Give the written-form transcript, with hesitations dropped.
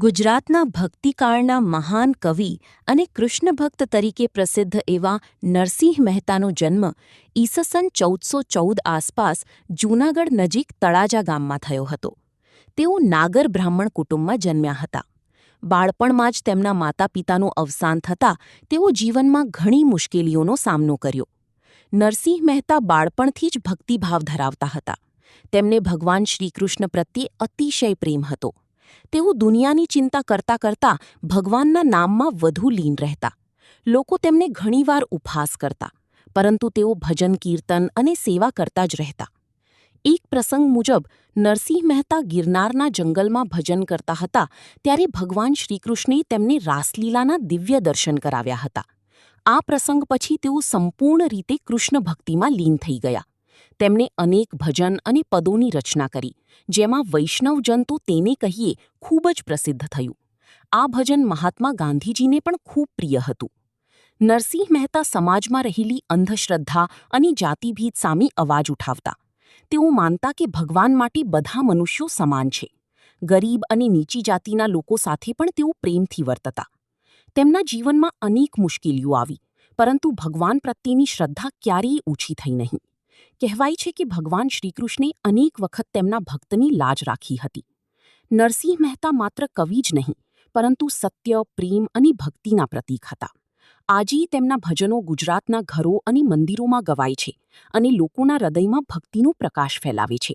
ગુજરાતના ભક્તિકાળના મહાન કવિ અને કૃષ્ણ ભક્ત તરીકે પ્રસિદ્ધ એવા નરસિંહ મહેતાનો જન્મ ઈસસન 1414 આસપાસ જૂનાગઢ નજીક તળાજા ગામમાં થયો હતો. તેઓ નાગર બ્રાહ્મણ કુટુંબમાં જન્મ્યા હતા. બાળપણમાં જ તેમના માતા પિતાનું અવસાન થતાં તેઓ જીવનમાં ઘણી મુશ્કેલીઓનો સામનો કર્યો. નરસિંહ મહેતા બાળપણથી જ ભક્તિભાવ ધરાવતા હતા. તેમને ભગવાન શ્રીકૃષ્ણ પ્રત્યે અતિશય પ્રેમ હતો. તેઓ દુનિયાની ચિંતા કરતાં કરતાં ભગવાનના નામમાં વધુ લીન રહેતા. લોકો તેમને ઘણીવાર ઉપહાસ કરતા, પરંતુ તેઓ ભજન કીર્તન અને સેવા કરતા જ રહેતા. એક પ્રસંગ મુજબ નરસિંહ મહેતા ગિરનારના જંગલમાં ભજન કરતા હતા ત્યારે ભગવાન શ્રીકૃષ્ણે તેમને રાસલીલાના દિવ્ય દર્શન કરાવ્યા હતા. આ પ્રસંગ પછી તેઓ સંપૂર્ણ રીતે કૃષ્ણ ભક્તિમાં લીન થઈ ગયા. તેમણે અનેક ભજન અને પદોની રચના કરી, જેમાં વૈષ્ણવજન તો તેને કહીએ ખૂબ જ પ્રસિદ્ધ થયું. આ ભજન મહાત્મા ગાંધીજીને પણ ખૂબ પ્રિય હતું. નરસિંહ મહેતા સમાજમાં રહેલી અંધશ્રદ્ધા અને જાતિભેદ સામે અવાજ ઉઠાવતા. તેઓ માનતા કે ભગવાન માટે બધા મનુષ્યો સમાન છે. ગરીબ અને નીચી જાતિના લોકો સાથે પણ તેઓ પ્રેમથી વર્તતા. તેમના જીવનમાં અનેક મુશ્કેલીઓ આવી, પરંતુ ભગવાન પ્રત્યેની શ્રદ્ધા ક્યારેય ઓછી થઈ નહીં. કહેવાય છે કે ભગવાન શ્રીકૃષ્ણે અનેક વખત તેમના ભક્તની લાજ રાખી હતી. નરસિંહ મહેતા માત્ર કવિ જ નહીં, પરંતુ સત્ય, પ્રેમ અને ભક્તિના પ્રતીક હતા. આજે તેમના ભજનો ગુજરાતના ઘરો અને મંદિરોમાં ગવાય છે અને લોકોના હૃદયમાં ભક્તિનો પ્રકાશ ફેલાવે છે.